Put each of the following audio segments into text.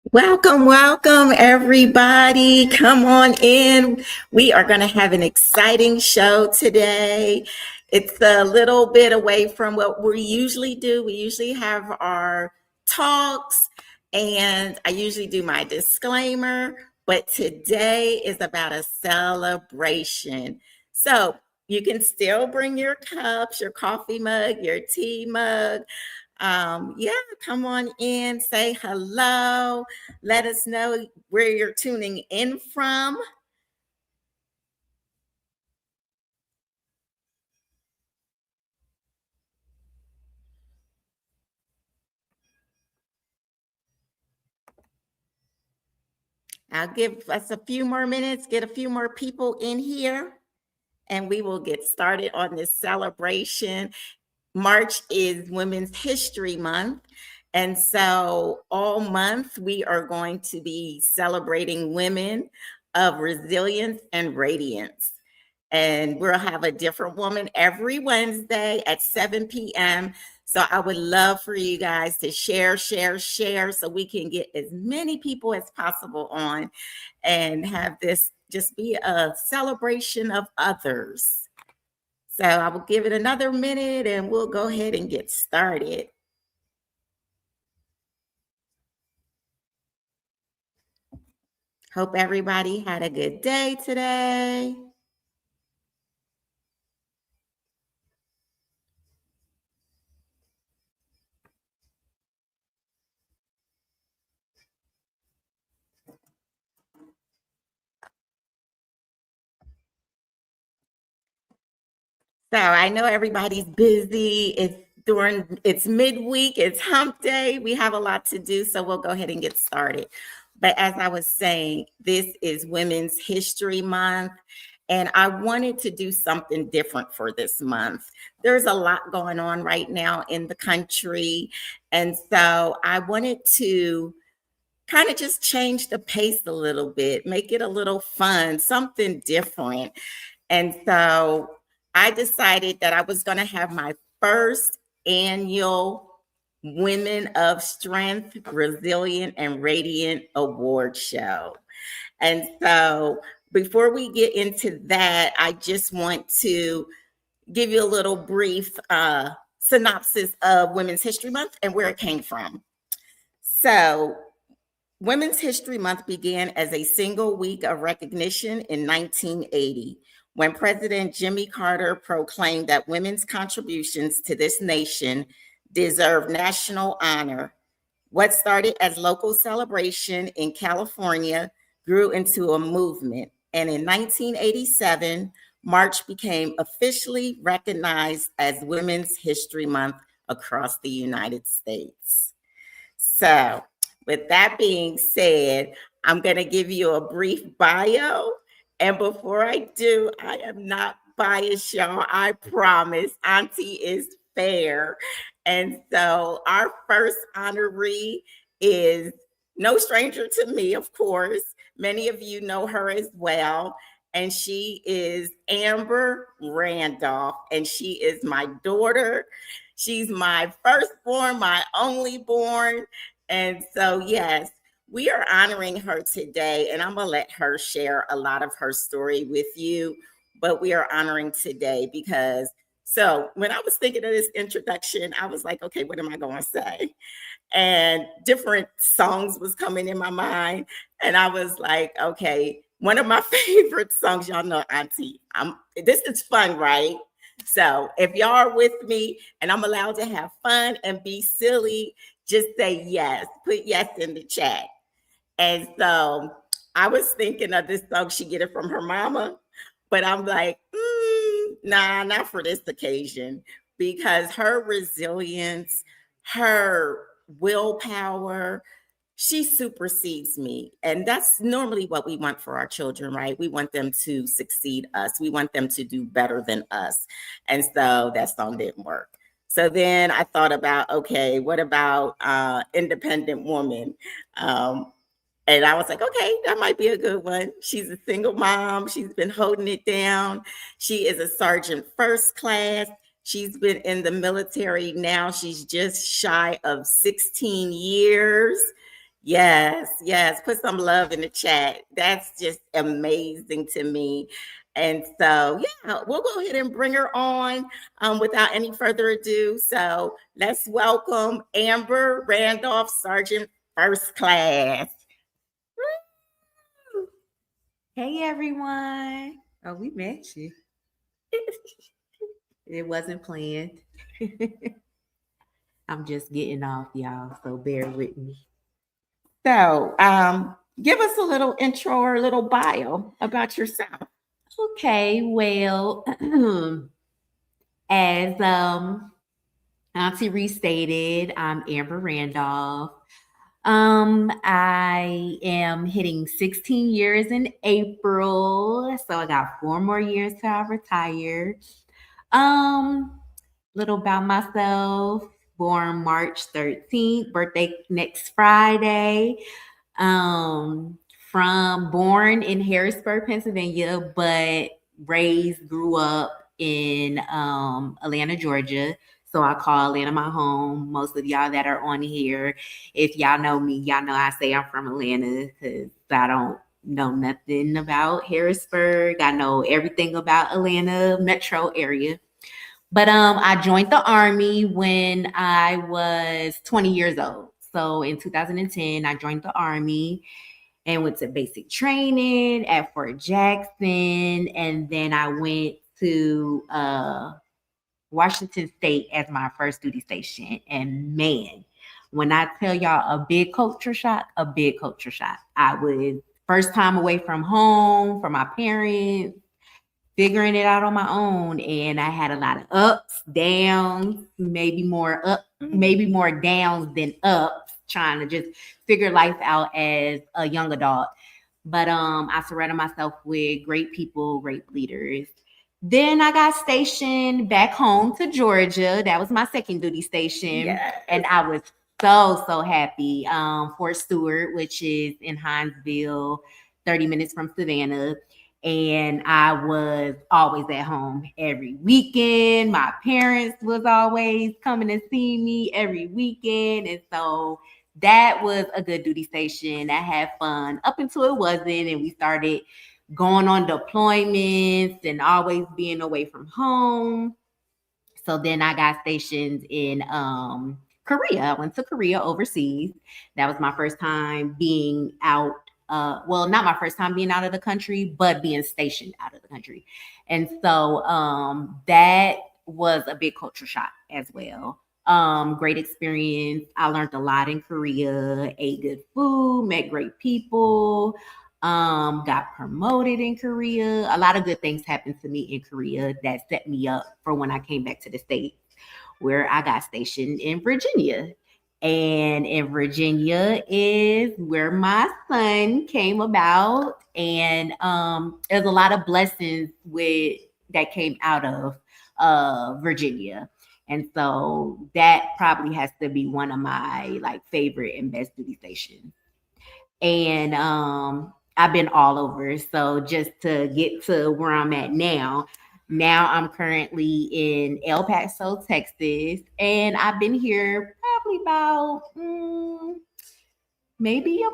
Welcome, welcome, everybody. Come on in. We are going to have an exciting show today. It's a little bit away from what we usually do. We usually have our talks, and I usually do my disclaimer, but today is about a celebration. So you can still bring your cups, your coffee mug, your tea mug. Yeah, come on in, say hello, let us know where you're tuning in from. I'll give us a few more minutes, get a few more people in here, and we will get started on this celebration. March is Women's History Month. And so all month we are going to be celebrating women of resilience and radiance. And we'll have a different woman every Wednesday at 7 p.m. So I would love for you guys to share so we can get as many people as possible on and have this just be a celebration of others. So I will give it another minute and we'll go ahead and get started. Hope everybody had a good day today. So I know everybody's busy. It's midweek, it's hump day. We have a lot to do, so we'll go ahead and get started. But as I was saying, this is Women's History Month, and I wanted to do something different for this month. There's a lot going on right now in the country, and so I wanted to kind of just change the pace a little bit, make it a little fun, something different. And so I decided that I was going to have my first annual Women of Strength, Resilient, and Radiant Award Show. And so before we get into that, I just want to give you a little brief synopsis of Women's History Month and where it came from. So, Women's History Month began as a single week of recognition in 1980 when President Jimmy Carter proclaimed that women's contributions to this nation deserve national honor. What started as local celebration in California grew into a movement, and in 1987, March became officially recognized as Women's History Month across the United States. So, with that being said, I'm going to give you a brief bio. And before I do, I am not biased, y'all. I promise. Auntie is fair. And so, our first honoree is no stranger to me, of course. Many of you know her as well. And she is Amber Randolph, and she is my daughter. She's my firstborn, my only born. And so, yes, we are honoring her today, and I'm going to let her share a lot of her story with you. But we are honoring today because, so when I was thinking of this introduction, I was like, okay, what am I going to say? And different songs was coming in my mind. And I was like, okay, one of my favorite songs, y'all know, Auntie, this is fun, right? So if y'all are with me and I'm allowed to have fun and be silly, just say yes. Put yes in the chat. And so I was thinking of this song, she get it from her mama, but I'm like, nah, not for this occasion, because her resilience, her willpower, she supersedes me. And that's normally what we want for our children, right? We want them to succeed us. We want them to do better than us. And so that song didn't work. So then I thought about, okay, what about Independent Woman? And I was like, okay, that might be a good one. She's a single mom. She's been holding it down. She is a sergeant first class. She's been in the military now. She's just shy of 16 years. Yes, yes. Put some love in the chat. That's just amazing to me. And so, yeah, we'll go ahead and bring her on without any further ado. So let's welcome Amber Randolph, Sergeant First Class. Hey everyone. Oh, we met you. It wasn't planned. I'm just getting off, y'all, so bear with me. So, give us a little intro or a little bio about yourself. Okay, well, as Auntie restated, I'm Amber Randolph. I am hitting 16 years in April, so I got 4 more years till I retire. Um, Little about myself. Born March 13th, birthday next Friday. Um, from born in Harrisburg, Pennsylvania, but raised, grew up in Atlanta, Georgia. So I call Atlanta my home. Most of y'all that are on here, if y'all know me, y'all know I say I'm from Atlanta because I don't know nothing about Harrisburg. I know everything about Atlanta metro area. But I joined the army when I was 20 years old. So in 2010, I joined the army and went to basic training at Fort Jackson. And then I went to Washington State as my first duty station. And man, when I tell y'all a big culture shock, a big culture shock. I was first time away from home, from my parents, figuring it out on my own, and I had a lot of ups, downs, maybe more downs than ups, trying to just figure life out as a young adult. But I surrounded myself with great people, great leaders. Then I got stationed back home to Georgia. That was my second duty station. Yes. And I was so happy. Fort Stewart, which is in Hinesville, 30 minutes from Savannah. And I was always at home every weekend. My parents was always coming to see me every weekend. And so that was a good duty station. I had fun up until it wasn't. And we started going on deployments and always being away from home. So then I got stationed in Korea. I went to Korea overseas. That was my first time being out. Well, not my first time being out of the country, but being stationed out of the country. And so that was a big culture shock as well. Great experience. I learned a lot in Korea, ate good food, met great people, got promoted in Korea. A lot of good things happened to me in Korea that set me up for when I came back to the States, where I got stationed in Virginia. And in Virginia is where my son came about. And there's a lot of blessings with that came out of Virginia. And so that probably has to be one of my like favorite and best duty stations. And I've been all over. So just to get to where I'm at now I'm currently in El Paso, Texas, and I've been here probably about maybe a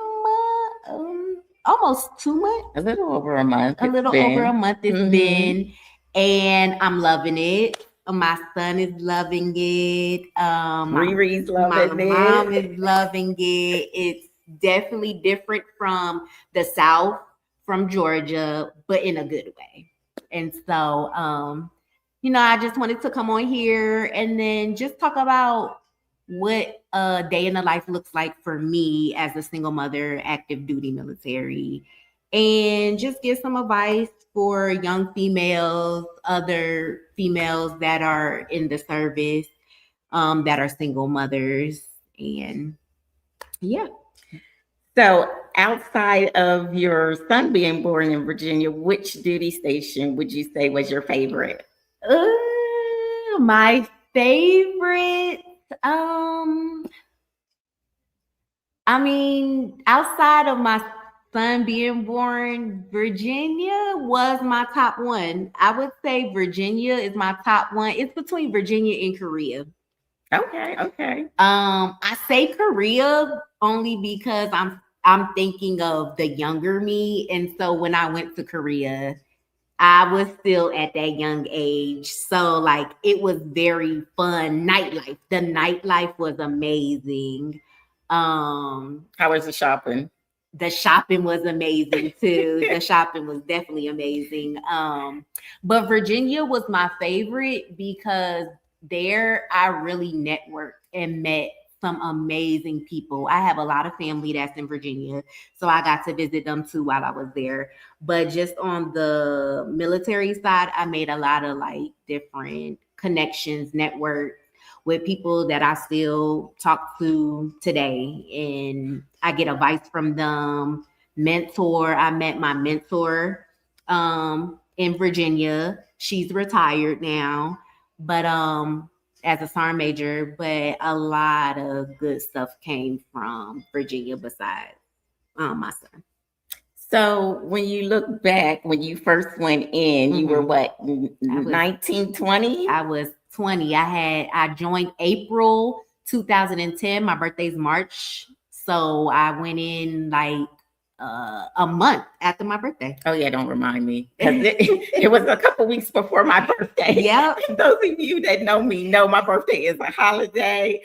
month, almost 2 months. A little over a month. A little over a month it's been, and I'm loving it. My son is loving it. Riri's loving my it. mom is loving it. It's definitely different from the South, from Georgia, but in a good way. And so, I just wanted to come on here and then just talk about what a day in the life looks like for me as a single mother, active duty military, and just give some advice for young females, other females that are in the service, that are single mothers. And yeah. So, outside of your son being born in Virginia, which duty station would you say was your favorite? My favorite, outside of my son being born, Virginia was my top one. I would say Virginia is my top one. It's between Virginia and Korea. Okay, okay. I say Korea only because I'm thinking of the younger me, and so when I went to Korea, I was still at that young age. So like it was very fun nightlife. The nightlife was amazing. Um How was the shopping? the shopping was amazing too. The shopping was definitely amazing. But Virginia was my favorite because there I really networked and met some amazing people. I have a lot of family that's in Virginia, so I got to visit them too while I was there. But just on the military side, I made a lot of like different connections, network with people that I still talk to today. And I get advice from them. Mentor, I met my mentor in Virginia. She's retired now, but as a SAR major, but a lot of good stuff came from Virginia besides my son. So when you look back, when you first went in, you were Mhm. what, I was 19, 20? I was 20. I joined April 2010. My birthday's March. So I went in like a month after my birthday. Oh yeah, don't remind me because it was a couple weeks before my birthday. Yep. Those of you that know me know my birthday is a holiday.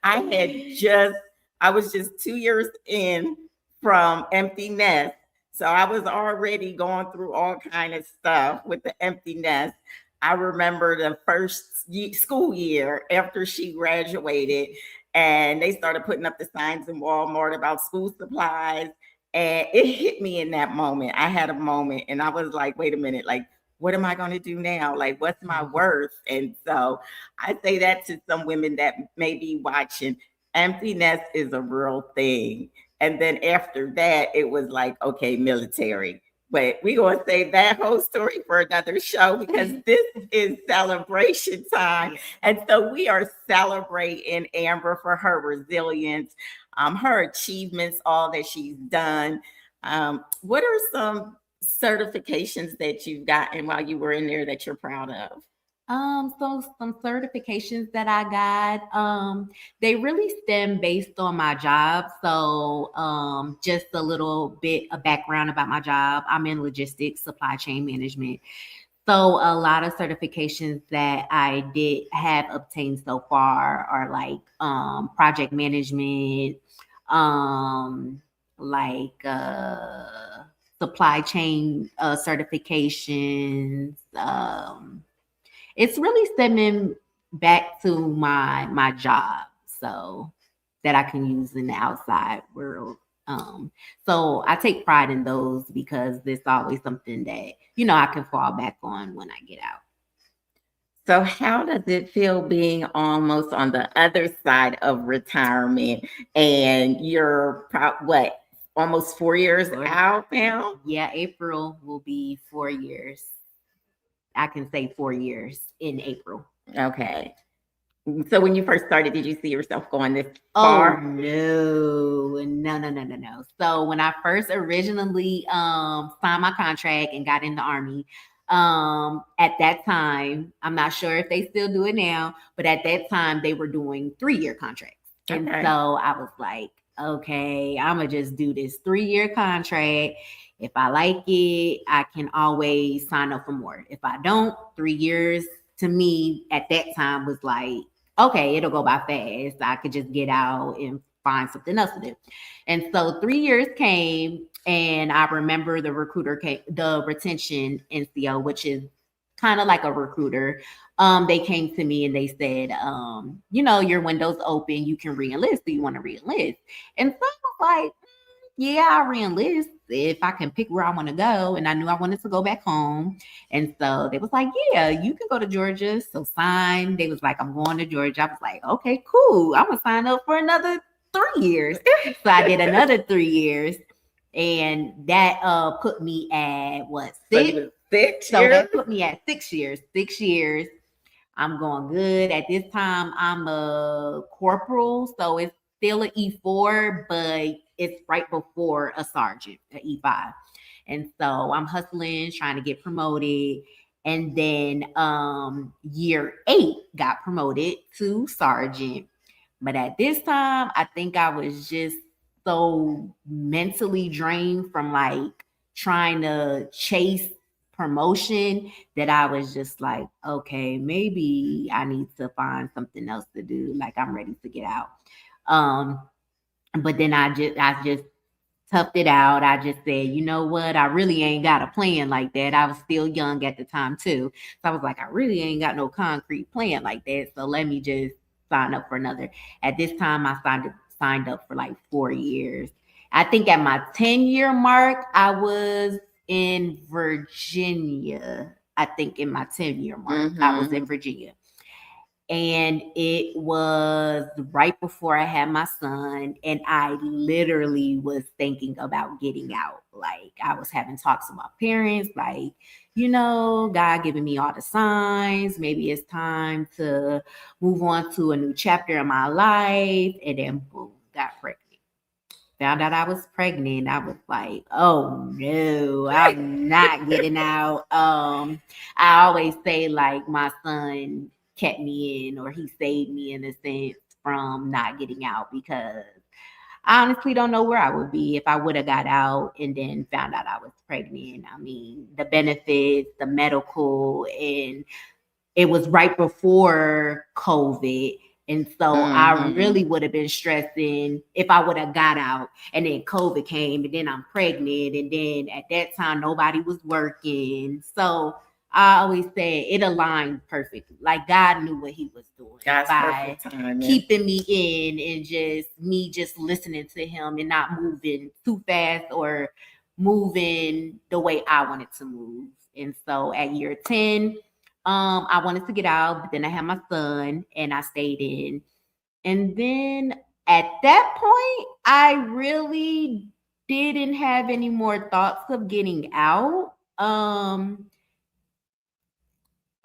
I had just, I was just 2 years in from empty nest. So I was already going through all kind of stuff with the empty nest. I remember the first school year after she graduated, and they started putting up the signs in Walmart about school supplies. And it hit me in that moment. I had a moment and I was like, wait a minute, like, what am I going to do now? Like, what's my worth? And so I say that to some women that may be watching. Emptiness is a real thing. And then after that, it was like, okay, military. But we're going to save that whole story for another show because this is celebration time. And so we are celebrating Amber for her resilience, her achievements, all that she's done. What are some certifications that you've gotten while you were in there that you're proud of? So some certifications that I got, they really stem based on my job. So, just a little bit of background about my job. I'm in logistics, supply chain management. So a lot of certifications that I did have obtained so far are like project management, um, like supply chain certifications. It's really stemming back to my job, so that I can use in the outside world. So I take pride in those because there's always something that I can fall back on when I get out. So, how does it feel being almost on the other side of retirement and you're what, almost 4 years out now? Yeah, April will be 4 years. I can say 4 years in April. Okay. So, when you first started, did you see yourself going this Oh far? no. So when I first originally signed my contract and got in the army, at that time, I'm not sure if they still do it now, but at that time they were doing 3-year contracts. And Okay. so I was like, okay, I'm gonna just do this 3-year contract. If I like it, I can always sign up for more. If I don't, 3 years to me at that time was like, okay, it'll go by fast. I could just get out and find something else to do. And so 3 years came, and I remember the recruiter came, the retention NCO, which is kind of like a recruiter. They came to me and they said, your window's open, you can re-enlist. Do you want to re-enlist? And so I was like, yeah, I'll re-enlist if I can pick where I want to go. And I knew I wanted to go back home. And so they was like, yeah, you can go to Georgia. So sign. They was like, I'm going to Georgia. I was like, okay, cool. I'm gonna sign up for another 3 years. So I did another 3 years. And that put me at what, six? So, 6 So years? that put me at 6 years. 6 years. I'm going good. At this time, I'm a corporal, so it's still an E4, but it's right before a sergeant, an E5. And so I'm hustling, trying to get promoted. And then year 8 got promoted to sergeant. But at this time, I think I was just so mentally drained from like trying to chase promotion that I was just like, okay, maybe I need to find something else to do. Like I'm ready to get out. Um, but then I just toughed it out. I just said, you know what? I really ain't got a plan like that. I was still young at the time too. So I was like, I really ain't got no concrete plan like that. So let me just sign up for another. At this time I signed up for like 4 years. I think at my 10-year mark, I was in Virginia. I think in my 10-year mark, I was in Virginia. And it was right before I had my son, and I literally was thinking about getting out. Like I was having talks with my parents, like, God giving me all the signs. Maybe it's time to move on to a new chapter in my life. And then boom, got pregnant. Found out I was pregnant. I was like, oh no, I'm not getting out. I always say like my son kept me in, or he saved me in a sense from not getting out, because I honestly don't know where I would be if I would have got out and then found out I was pregnant. I mean, the benefits, the medical, and it was right before COVID. And so I really would have been stressing if I would have got out and then COVID came and then I'm pregnant. And then at that time, nobody was working. So I always said it aligned perfectly. Like God knew what he was doing by keeping me in, and just listening to him and not moving too fast or moving the way I wanted to move. And so at year 10, I wanted to get out, but then I had my son and I stayed in. And then at that point, I really didn't have any more thoughts of getting out.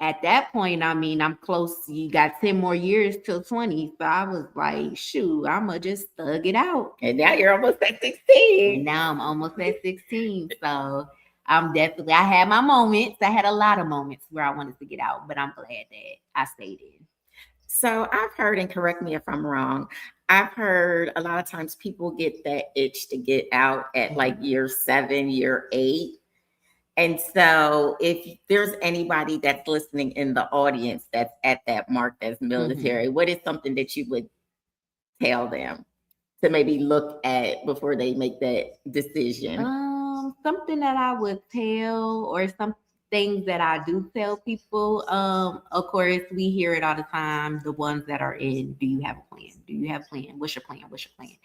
At that point, I mean, I'm close. You got 10 more years till 20. So I was like, shoot, I'ma just thug it out. And now you're almost at 16. And now I'm almost at 16. So I had my moments. I had a lot of moments where I wanted to get out, but I'm glad that I stayed in. So I've heard, and correct me if I'm wrong, I've heard a lot of times people get that itch to get out at like year 7, year 8. And so if there's anybody that's listening in the audience that's at that mark, that's military, what is something that you would tell them to maybe look at before they make that decision? Something that I would tell, or some things that I do tell people. Of course, we hear it all the time. The ones that are in, do you have a plan? Do you have a plan? What's your plan? What's your plan?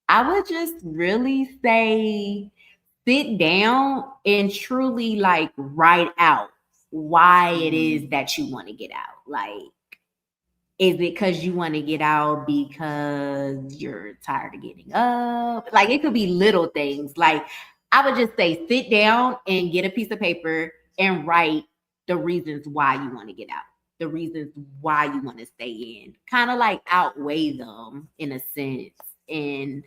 I would just really say, sit down and truly like write out why it is that you want to get out. Like, is it because you want to get out because you're tired of getting up? Like, it could be little things. Like, I would just say, sit down and get a piece of paper and write the reasons why you want to get out, the reasons why you want to stay in. Kind of like outweigh them in a sense, and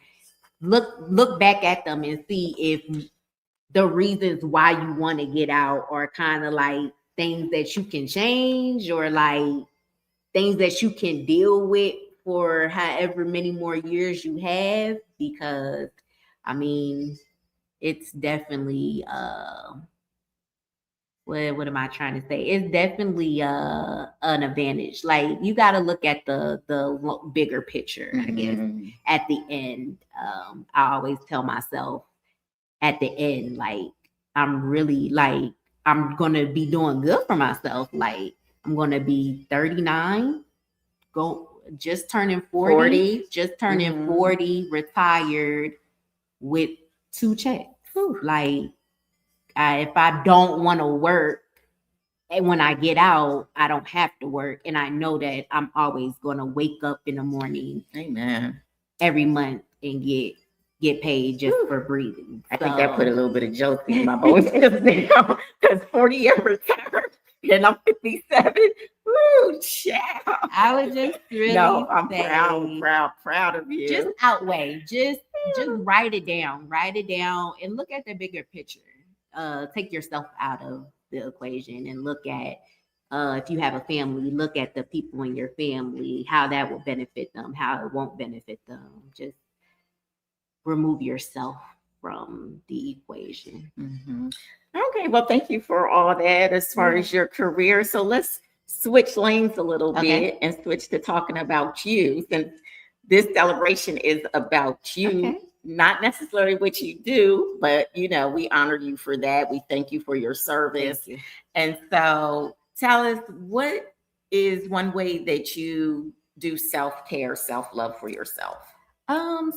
look back at them and see if the reasons why you want to get out are kind of like things that you can change, or like things that you can deal with for however many more years you have. Because I mean, it's definitely what am I trying to say? It's definitely an advantage. Like, you got to look at the bigger picture, I guess. At the end, I always tell myself at the end, like, I'm really like, I'm gonna be doing good for myself. Like, I'm gonna be 39, just turning 40. Just turning 40, retired with 2 checks. Like, if I don't want to work, and when I get out, I don't have to work, and I know that I'm always gonna wake up in the morning, every month, and get paid just for breathing. I think that put a little bit of joke in my bones just now, because 40 years retired and I'm 57. Woo, child. I would just really I'm proud of you. Just outweigh, just write it down, and look at the bigger picture. take yourself out of the equation and look at if you have a family, look at the people in your family, how that will benefit them, how it won't benefit them. Just remove yourself from the equation. Mm-hmm. Okay, well, thank you for all that as far as your career. So let's switch lanes a little bit and switch to talking about you, since this celebration is about you, not necessarily what you do, but we honor you for that. We thank you for your service. You. And so tell us, what is one way that you do self-care, self-love for yourself?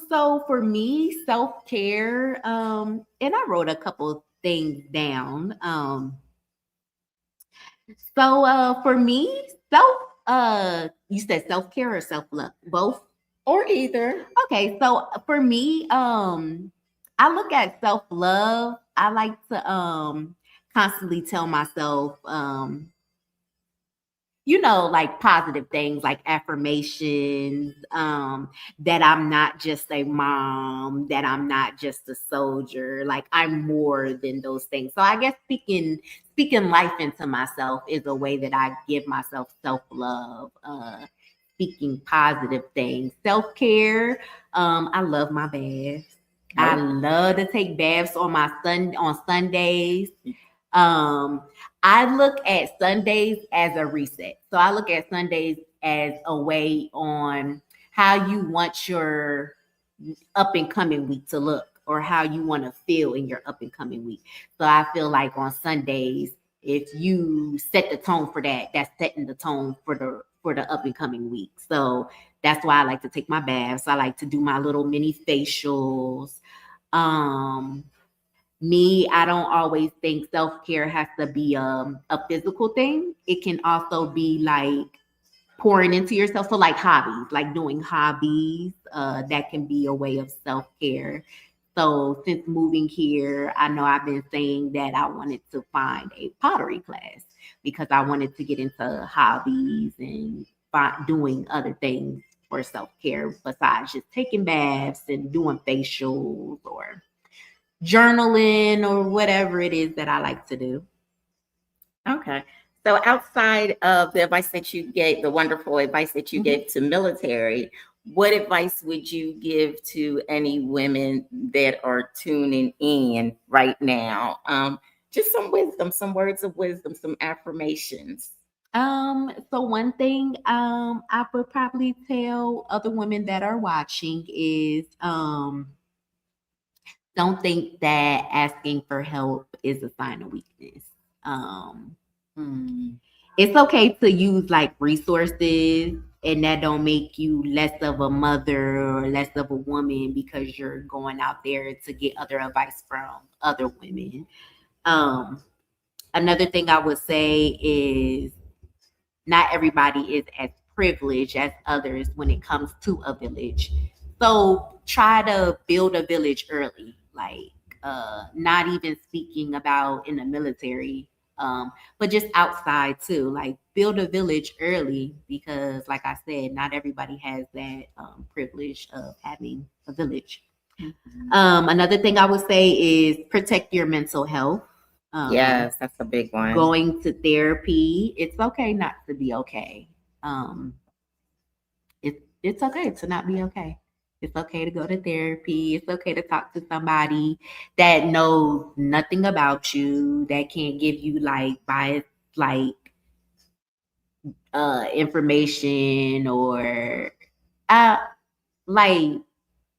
So for me, self-care, and I wrote a couple things down. For me, you said self-care or self-love? Both? Or either. Okay, so for me, I look at self-love. I like to constantly tell myself like positive things, like affirmations, that I'm not just a mom, that I'm not just a soldier, like I'm more than those things. So I guess speaking life into myself is a way that I give myself self-love, speaking positive things. Self-care, I love my baths. I love to take baths on Sundays. I look at Sundays as a reset. So I look at Sundays as a way on how you want your up and coming week to look, or how you want to feel in your up and coming week. So I feel like on Sundays, if you set the tone for that, that's setting the tone for the up and coming week. So that's why I like to take my baths. I like to do my little mini facials. I don't always think self-care has to be a physical thing. It can also be like pouring into yourself. So like hobbies, like doing hobbies, that can be a way of self-care. So since moving here, I know I've been saying that I wanted to find a pottery class because I wanted to get into hobbies and doing other things for self-care besides just taking baths and doing facials or journaling or whatever it is that I like to do. Okay. So outside of the advice that you gave, the wonderful advice that you gave to military, what advice would you give to any women that are tuning in right now? Just some wisdom, some words of wisdom, some affirmations. So one thing I would probably tell other women that are watching is don't think that asking for help is a sign of weakness. It's okay to use like resources, and that don't make you less of a mother or less of a woman because you're going out there to get other advice from other women. Another thing I would say is not everybody is as privileged as others when it comes to a village. So try to build a village early, like not even speaking about in the military, but just outside too. Like build a village early because, like I said, not everybody has that privilege of having a village. Another thing I would say is protect your mental health. Yes, that's a big one. Going to therapy. It's okay not to be okay. It's okay to not be okay. It's okay to go to therapy. It's okay to talk to somebody that knows nothing about you, that can't give you like biased information or uh like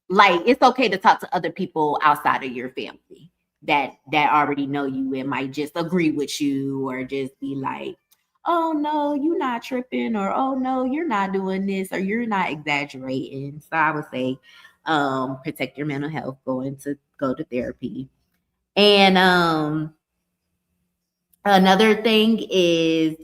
it's okay to talk to other people outside of your family that already know you and might just agree with you or just be like, oh no, you're not tripping, or oh no, you're not doing this, or you're not exaggerating. So I would say protect your mental health, go to therapy. And another thing is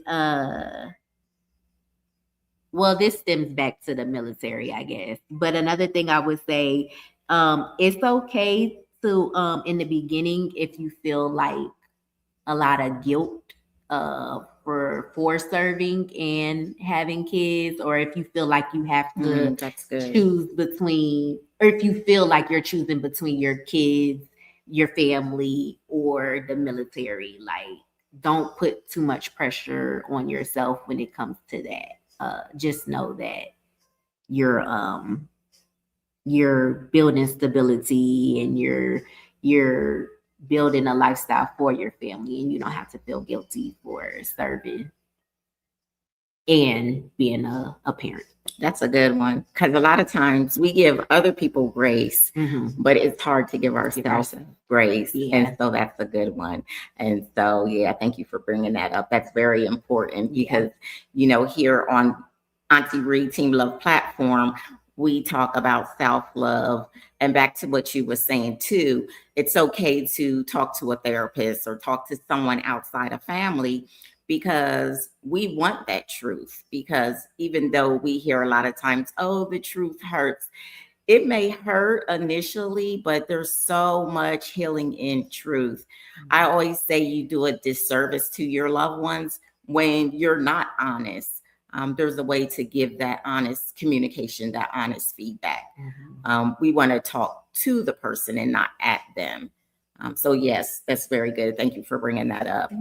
well, this stems back to the military, I guess. But another thing I would say, it's okay to in the beginning if you feel like a lot of guilt for serving and having kids, or if you feel like you have to choose between, or if you feel like you're choosing between your kids your family or the military. Like, don't put too much pressure on yourself when it comes to that. Just know that you're um you're building stability, and you're building a lifestyle for your family, and you don't have to feel guilty for serving and being a parent. That's a good one. Because a lot of times we give other people grace, but it's hard to give ourselves grace. Yeah. And so that's a good one. And so, yeah, thank you for bringing that up. That's very important because, here on Auntie Reed Team Love platform, we talk about self-love. And back to what you were saying too, it's okay to talk to a therapist or talk to someone outside of family, because we want that truth. Because even though we hear a lot of times, oh, the truth hurts, it may hurt initially, but there's so much healing in truth. I always say you do a disservice to your loved ones when you're not honest. There's a way to give that honest communication, that honest feedback. We want to talk to the person and not at them. So yes, that's very good. Thank you for bringing that up.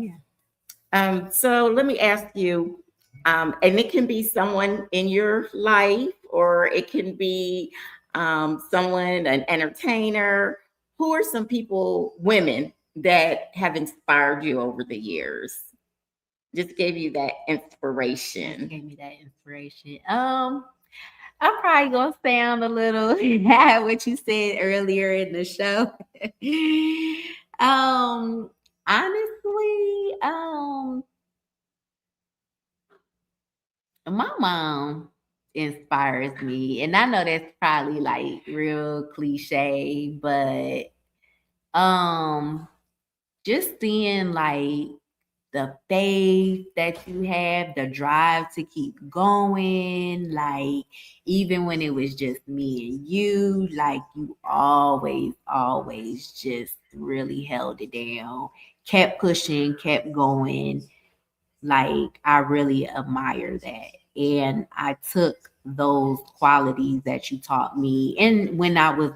So let me ask you, and it can be someone in your life, or it can be someone, an entertainer. Who are some people, women, that have inspired you over the years? Just gave you that inspiration. Gave me that inspiration. I'm probably gonna sound a little what you said earlier in the show. Honestly, my mom inspires me, and I know that's probably like real cliche, but just seeing like the faith that you have, the drive to keep going, like even when it was just me and you, like you always just really held it down, kept pushing, kept going. Like I really admire that. And I took those qualities that you taught me, and when I was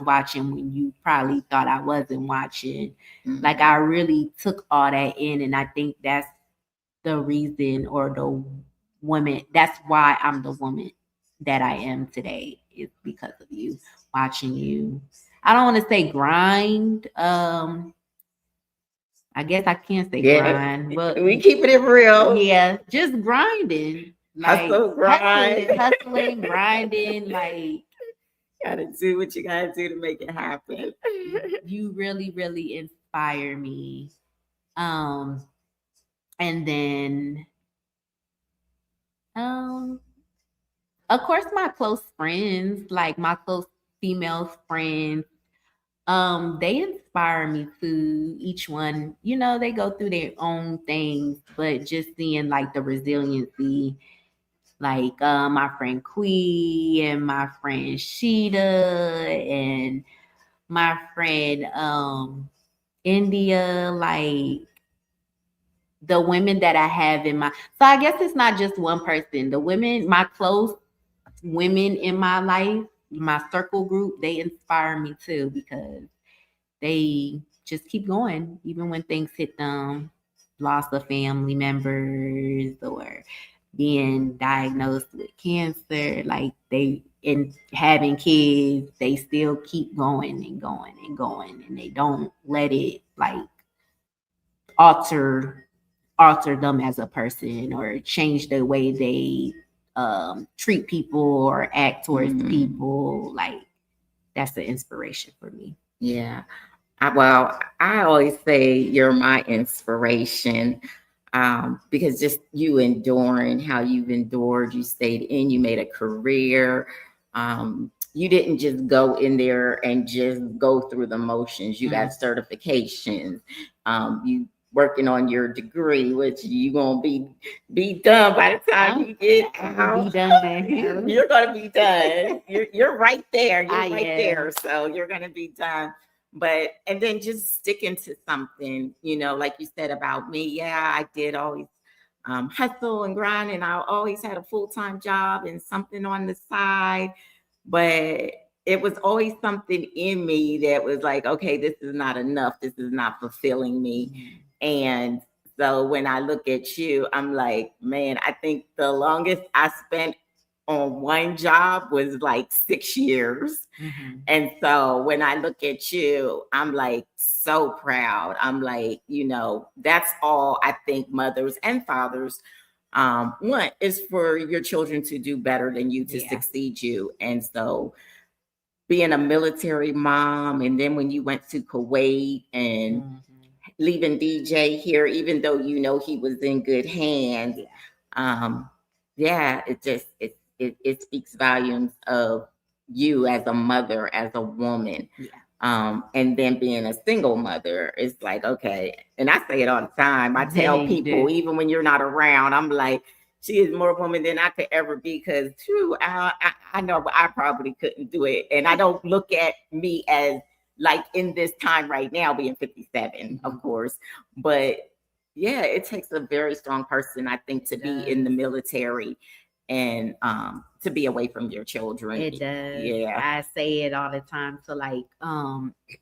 watching, when you probably thought I wasn't watching, like I really took all that in. And I think that's the reason, or the woman, that's why I'm the woman that I am today, is because of you, watching you. I don't want to say grind. I guess I can't say grind, but we keeping it real. Yeah, just grinding. Like hustling, grinding, like gotta do what you gotta do to make it happen. You really inspire me. And then of course my close friends, like my close female friends, they inspire me too. Each one, they go through their own things, but just seeing like the resiliency, like my friend Quee and my friend Sheeta and my friend India, like the women that I have in my, so I guess it's not just one person. The women, my close women in my life, my circle group, they inspire me too, because they just keep going even when things hit them, loss of family members or being diagnosed with cancer, like they, and having kids, they still keep going and going and going, and they don't let it like alter them as a person or change the way they treat people or act towards people. Like that's the inspiration for me. Yeah. I always say you're my inspiration, because just you enduring how you've endured, you stayed in, you made a career. You didn't just go in there and just go through the motions. You got certifications. You working on your degree, which you gonna be done by the time you get out. Be done. You're gonna be done. You're right there. You're right there. So you're gonna be done. But and then just sticking to something, like you said about me. Yeah, I did always hustle and grind, and I always had a full-time job and something on the side. But it was always something in me that was like, okay, this is not enough. This is not fulfilling me. Mhm. And so when I look at you, I'm like, man, I think the longest I spent on one job was like 6 years. Mhm. And so when I look at you, I'm like so proud. I'm like, that's all I think mothers and fathers want is for your children to do better than you, to Yeah. succeed you. And so being a military mom, and then when you went to Kuwait and Mhm. leaving DJ here, even though he was in good hands, Yeah. um, yeah, it speaks volumes of you as a mother, as a woman. Yeah. And then being a single mother, it's like, okay. And I say it all the time. I Yeah, tell you people, do. even when you're not around, I'm like, she is more woman than I could ever be, because true, I know I probably couldn't do it. And I don't look at me as like in this time right now being 57, of course. But yeah, it takes a very strong person, I think, to It be in the does. military and to be away from your children. It does. Yeah. I say it all the time to like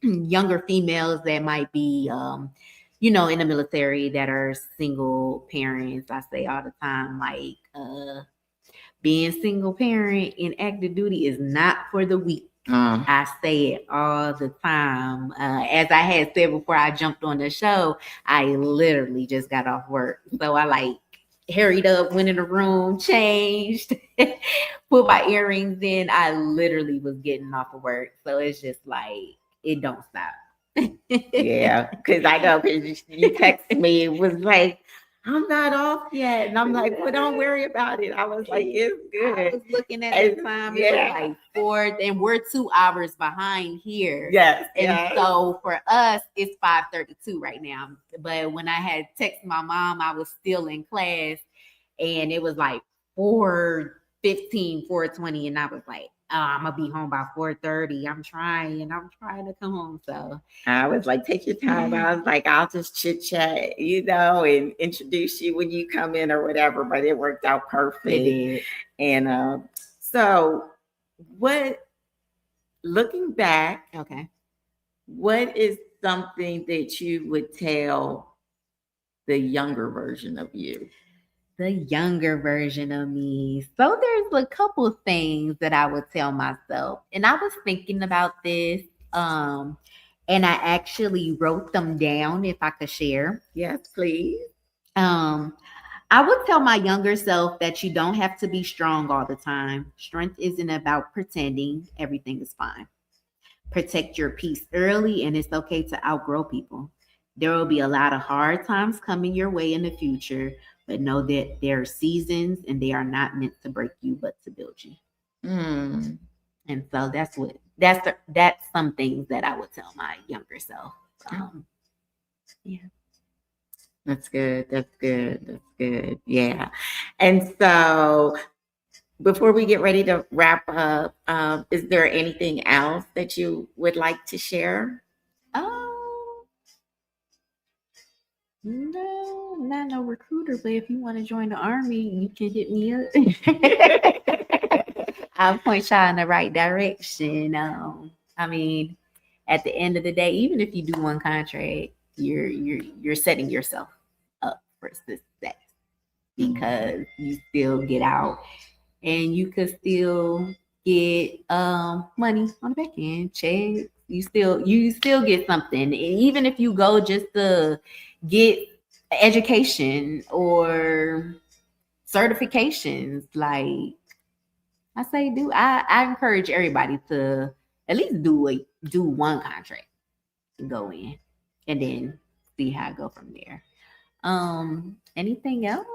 younger females that might be in the military that are single parents. I say all the time, like being single parent in active duty is not for the weak. I say it all the time. As I had said before I jumped on the show, I literally just got off work. So I like hurried up, went in the room, changed, put my earrings in. I literally was getting off of work. So it's just like, it don't stop. Yeah, because I know, because you text me, it was like, I'm not off yet. And I'm like, well, don't worry about it. I was like, it's I good. was looking at And the time. It was yeah. like 4, and we're 2 hours behind here. Yes. And Yes. so for us, it's 5:32 right now. But when I had texted my mom, I was still in class, and it was like 4:15, 4:20, and I was like, oh, I'm gonna be home by 4:30. I'm trying to come home. So I was like, take your time. I was like, I'll just chit chat, and introduce you when you come in or whatever. But it worked out perfect. it did. And so, looking back, Okay. what is something that you would tell the younger version of you? The younger version of me. So there's a couple of things that I would tell myself. And I was thinking about this. And I actually wrote them down if I could share. Yes, please. I would tell my younger self that you don't have to be strong all the time. Strength isn't about pretending everything is fine. Protect your peace early, and it's okay to outgrow people. There will be a lot of hard times coming your way in the future, but know that there are seasons and they are not meant to break you, but to build you. Mm. And so that's some things that I would tell my younger self. Yeah. That's good. That's good. That's good. Yeah. And so before we get ready to wrap up, is there anything else that you would like to share? No, not no recruiter, but if you want to join the army, you can hit me up. I'll point y'all in the right direction. I mean, at the end of the day, even if you do one contract, you're setting yourself up for success because you still get out and you could still get money on the back end, checks. You still get something. And even if you go just to get education or certifications, like I say, I encourage everybody to at least do one contract and go in and then see how I go from there. Anything else?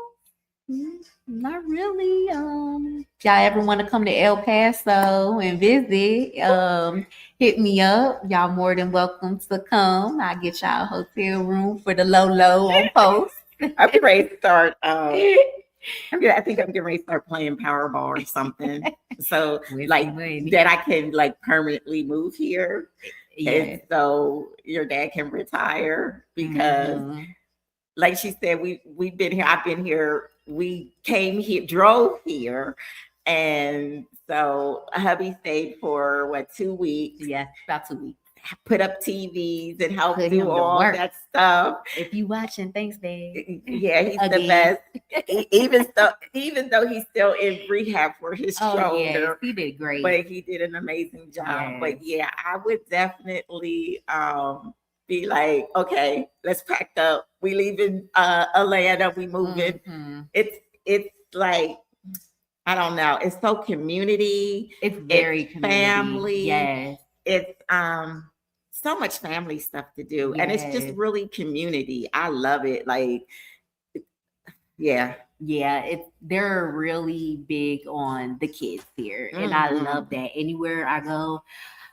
Not really. Y'all ever want to come to El Paso and visit? Hit me up. Y'all more than welcome to come. I'll get y'all a hotel room for the low on post. I'm getting ready to start. I think I'm getting ready to start playing Powerball or something. So like that I can like permanently move here. Yeah. And so your dad can retire because like she said, we've been here. I've been here. We came here, drove here And so hubby stayed for what, 2 weeks, Yes, about 2 weeks. put up TVs and help Put do him to all work. that stuff. If you watching, thanks, Dad. Yeah, he's the Again. best. Even though he's still in rehab for his Oh yes, shoulder, he did great. but he did an amazing job. But Yes. yeah, I would definitely be like, okay, let's pack up. We leaving Atlanta, we moving. Mhm. It's like, I don't know, it's so community, It's very it's community. family, Yes. it's so much family stuff to do, and it's just Yes. really community. I love it. Like, yeah. Yeah, they're really big on the kids here, and I Mhm. love that. Anywhere I go,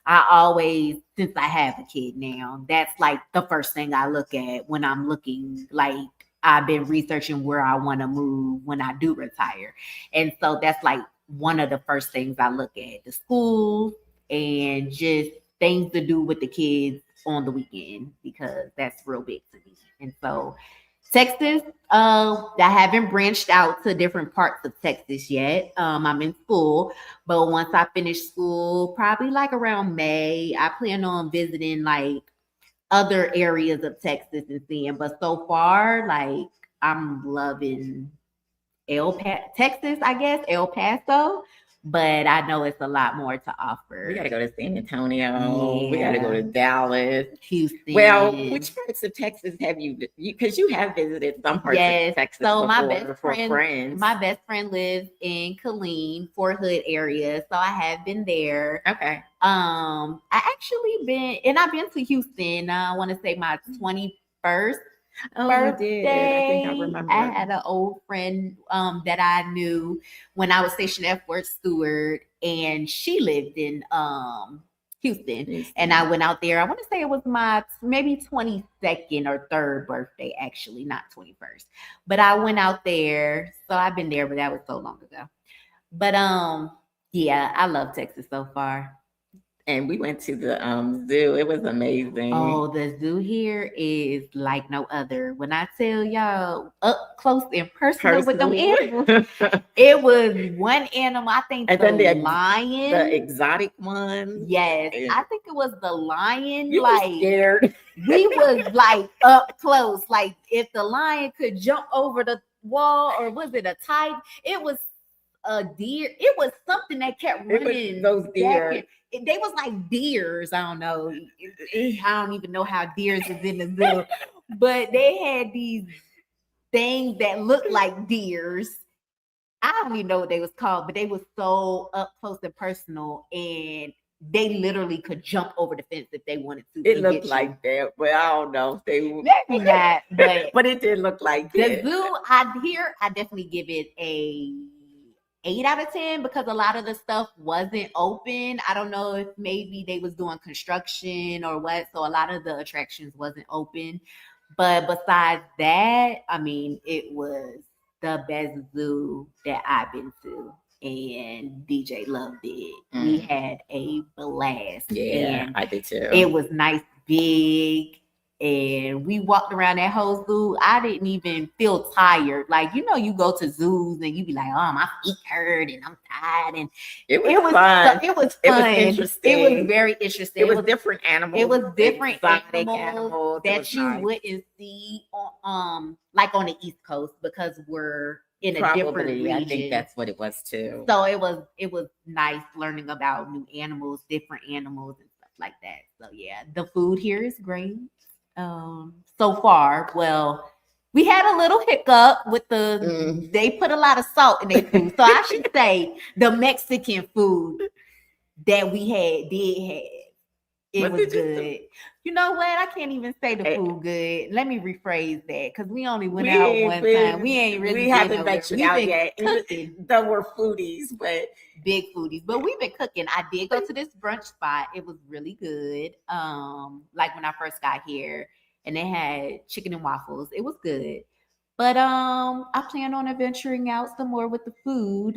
I always, since I have a kid now, that's like the first thing I look at when I'm looking. Like, I've been researching where I want to move when I do retire. And so that's like one of the first things I look at, the schools and just things to do with the kids on the weekend, because that's real big to me. And so Texas, I haven't branched out to different parts of Texas yet. I'm in school, but once I finish school, probably like around May, I plan on visiting like other areas of Texas and seeing. But so far, like, I'm loving Texas, I guess, El Paso. But I know it's a lot more to offer. We got to go to San Antonio. We got to go Yeah. to Dallas. Houston. Well, which parts of Texas have you? Because you have visited some parts of Texas So my before best for friend, friends. my best friend lives in Killeen, Fort Hood area. So I have been there. Okay. I actually been, and I've been to Houston. I want to say my 21st Oh, birthday. you did. I think I remember. I had an old friend that I knew when I was stationed at Fort Stewart, and she lived in Houston. And I went out there. I want to say it was my maybe 22nd or 3rd birthday, actually, not 21st. But I went out there. So I've been there, but that was so long ago. But yeah, I love Texas so far. And we went to the zoo. It was amazing. Oh, the zoo here is like no other. When I tell y'all up close and personal with them animals, it was one animal. I think and the then lion, the exotic one. Yes, I think it was the lion. You like were scared. We was like up close. Like if the lion could jump over the wall, or was it a tiger? It was a deer. It was something that kept running. Those deer. They was like deers. I don't know. I don't even know how deers is in the zoo, but they had these things that looked like deers. I don't even know what they was called, but they was so up close and personal, and they literally could jump over the fence if they wanted to. It looked like that, but I don't know if they would. Maybe not, but it did look like the zoo. I definitely give it a 8 out of 10, because a lot of the stuff wasn't open. I don't know if maybe they was doing construction or what, so a lot of the attractions wasn't open. But besides that, I mean, it was the best zoo that I've been to, and DJ loved it. We had a blast. Yeah, and I did too. It was nice, big, and we walked around that whole zoo. I didn't even feel tired. Like, you go to zoos and you be like, oh, my feet hurt and I'm tired. And it was fun. It was fun. It was interesting. It was very interesting. It was different animals. It was different animals that you wouldn't see on like on the East Coast, because we're in a different region. I think that's what it was too. So it was nice learning about new animals, different animals and stuff like that. So yeah, the food here is great. So far, well, we had a little hiccup with they put a lot of salt in their food. So I should say the Mexican food that we did have. It was good. You know what? I can't even say the food good. Let me rephrase that, because we only went out one time. We ain't really. We haven't ventured out yet. Though we're foodies, but big foodies. But we've been cooking. I did go to this brunch spot. It was really good. Like when I first got here, and they had chicken and waffles. It was good. But I plan on adventuring out some more with the food.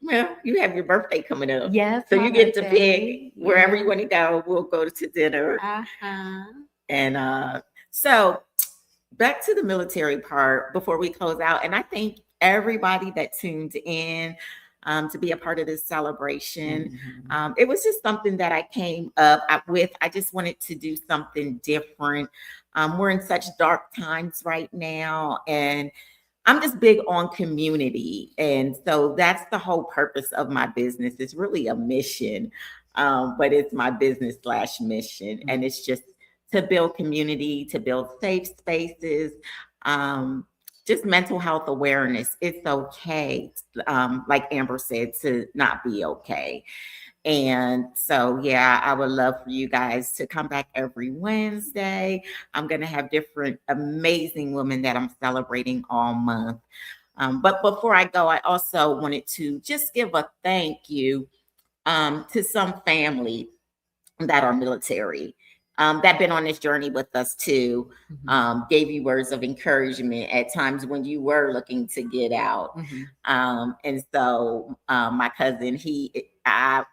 Well, you have your birthday coming up. Yes. So you get to pick wherever you want to go. We'll go to dinner. And so back to the military part before we close out. And I think everybody that tuned in, to be a part of this celebration. Mhm. It was just something that I came up with. I just wanted to do something different. We're in such dark times right now, and I'm just big on community. And so that's the whole purpose of my business. It's really a mission, but it's my business slash mission. And it's just to build community, to build safe spaces, um, just mental health awareness. It's okay, like Amber said, to not be okay. And so, yeah, I would love for you guys to come back every Wednesday. I'm going to have different amazing women that I'm celebrating all month. But before I go, I also wanted to just give a thank you to some family that are military, that been on this journey with us too, gave you words of encouragement at times when you were looking to get out. And so my cousin, I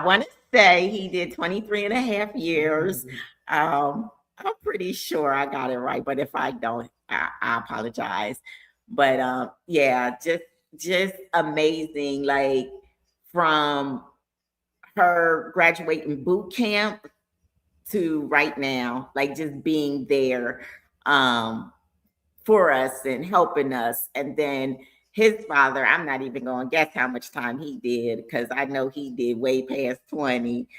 want to say he did 23 and a half years. I'm pretty sure I got it right, but if I don't, I apologize. But yeah, just amazing. Like from her graduating boot camp to right now, like just being there um, for us and helping us. And then his father, I'm not even going to guess how much time he did because I know he did way past 20.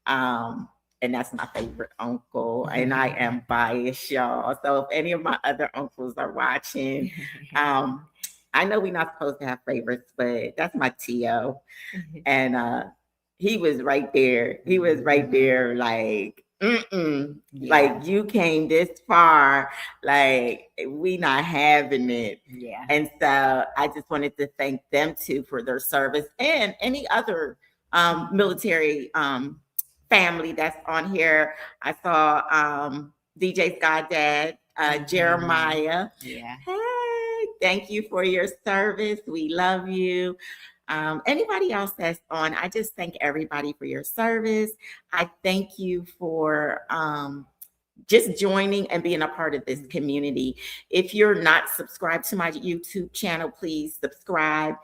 Um, and that's my favorite uncle. And I am biased, y'all. So if any of my other uncles are watching, I know we're not supposed to have favorites, but that's my Tio. And he was right there. He was right there, like, like you came this far, like we not having it. And so I just wanted to thank them too for their service and any other military family that's on here. I saw DJ's goddad, Jeremiah. Hey, thank you for your service. We love you. Anybody else that's on, I just thank everybody for your service. I thank you for just joining and being a part of this community. If you're not subscribed to my YouTube channel, please subscribe.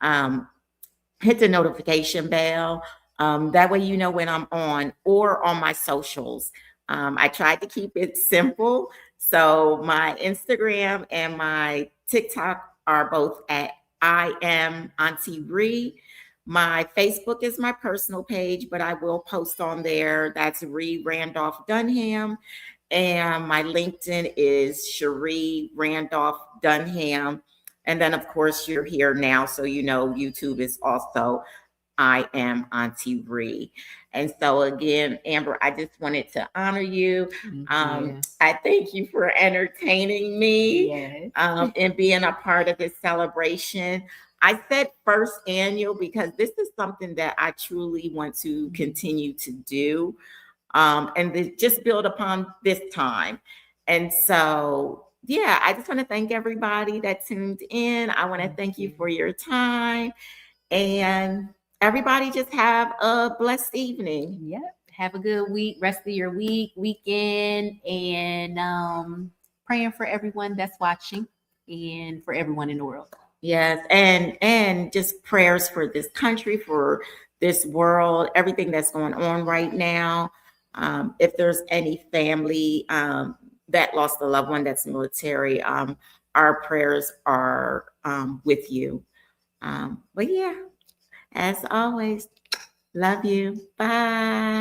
Um, Hit the notification bell. That way you know when I'm on or on my socials. I tried to keep it simple. So my Instagram and my TikTok are both at I am Auntie Ree. My Facebook is my personal page, but I will post on there. That's Ree Randolph Dunham. And my LinkedIn is Cherie Randolph Dunham. And then, of course, you're here now, so you know YouTube is also I am Auntie Ree. And so, again, Amber, I just wanted to honor you. I thank you for entertaining me and being a part of this celebration. I said first annual because this is something that I truly want to continue to do and just build upon this time. And so, yeah, I just want to thank everybody that tuned in. I want to thank you for your time. And everybody just have a blessed evening. Yep. Have a good week, rest of your weekend, and praying for everyone that's watching and for everyone in the world. Yes, and just prayers for this country, for this world, everything that's going on right now. If there's any family that lost a loved one that's military, our prayers are with you. But yeah, as always, love you. Bye.